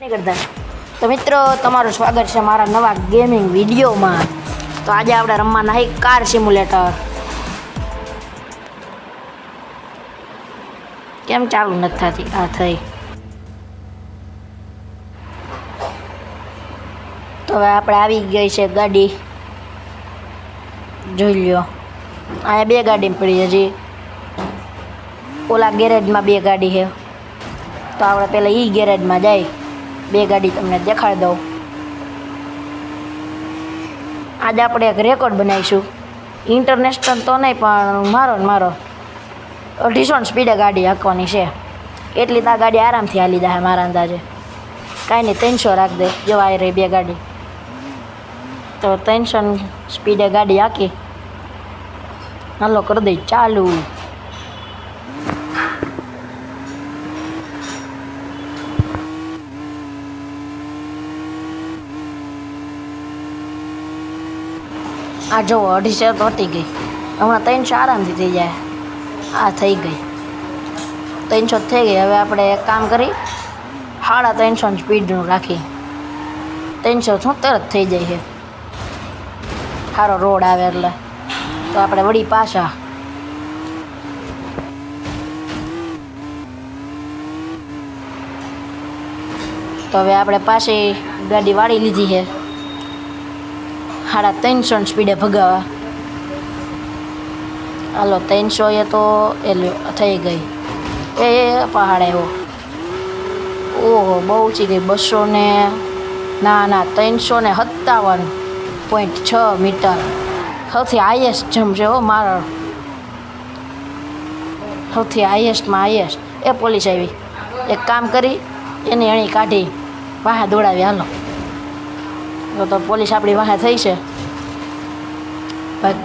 नहीं करता। तो मित्रों तमाરું स्वागत છે મારા નવા ગેમિંગ વિડીયોમાં। તો આજે આપણે રમવાના છે કાર સિમ્યુલેટર। કેમ ચાલુ નથી થતી? આ થઈ। તો હવે આપણે આવી ગઈ છે ગાડી, જોઈ લ્યો। અહીંયા બે ગાડી પડી હજી, ઓલા ગેરેજમાં બે ગાડી છે। તો આપણે પહેલાં એ ગેરેજમાં જાય, બે ગાડી તમને દેખાડી દઉં। આજે આપણે એક રેકોર્ડ બનાવીશું, ઇન્ટરનેશનલ તો નહીં પણ મારો 250 સ્પીડે ગાડી હાંકવાની છે। એટલી તો આ ગાડી આરામથી હાલી જાય મારા અંદાજે। કાંઈ નહીં, 300 રાખ દે, જો આવી રહી બે ગાડી। તો 300 સ્પીડે ગાડી હાંકી, હાલો કરી દઈ ચાલુ। આ જો 250 તો હતી ગઈ, હમણાં 300 આરામથી થઈ જાય। આ થઈ ગઈ 300 થઈ ગઈ। હવે આપણે એક કામ કરી, 350 સ્પીડનું રાખી, 300 શું તરત થઈ જાય છે, સારો રોડ આવે એટલે। તો આપણે વળી પાછા તો હવે આપણે પાછી ગાડી વાળી લીધી છે, 350 સ્પીડે ભગાવા। હાલો 300 એ તો એ થઈ ગઈ, એ પહાડ આવ્યો। ઓહો બહુ ઊંચી ગઈ, 200 ને ના 357.6 મીટર, સૌથી હાઈએસ્ટ જમ્પ છે હો મારો, સૌથી હાઈએસ્ટમાં હાઈએસ્ટ। એ પોલીસ આવી, એક કામ કરી એની અણી કાઢી વાહે દોડાવી। હાલો તો પોલીસ આપણી વાહે થઈ છે। ભાગ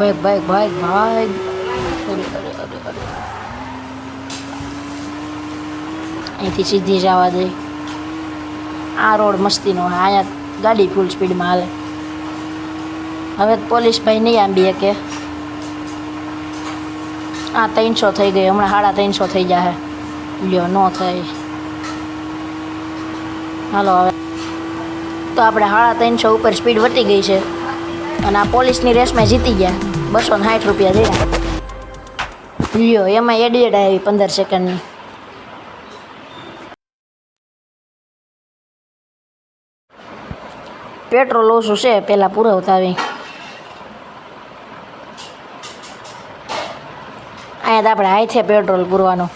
અહીંથી સીધી જવા દે। આ રોડ મસ્તીનો, અહીંયા ગાડી ફૂલ સ્પીડમાં હાલે। હવે પોલીસ ભાઈ નહીં આંબી કે આ 300 થઈ ગઈ, હમણાં 350 થઈ જાય, લ્યો ન થાય। હાલો હવે તો આપણે 350 ઉપર સ્પીડ વધી ગઈ છે, અને આ પોલીસની રેસમાં જીતી ગયા, 260 રૂપિયા થયા। લ્યો એમાં એડિટ આવી 15 સેકન્ડની। પેટ્રોલ ઓછું છે, પહેલાં પુરવતા આવી। અહીંયા તો આપણે હાથે પેટ્રોલ પૂરવાનું,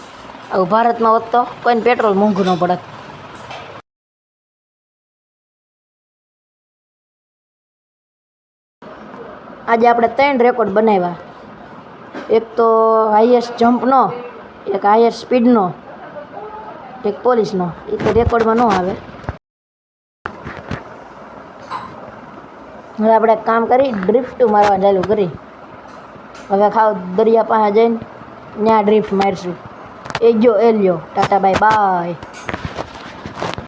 આવું ભારતમાં હોત તો કોઈને પેટ્રોલ મોંઘું ન પડત। આજે આપણે 3 રેકોર્ડ બનાવ્યા, એક તો હાઈએસ્ટ જમ્પનો, એક હાઈએસ્ટ સ્પીડનો, એક પોલીસનો। એ તો રેકોર્ડમાં ન આવે। હવે આપણે એક કામ કરી, ડ્રિફ્ટ મારવા ચાલુ કરી। હવે ખાવ દરિયા પાસે જઈને ત્યાં ડ્રિફ્ટ મારશું। એ લ્યો ટાટા બાય બાય।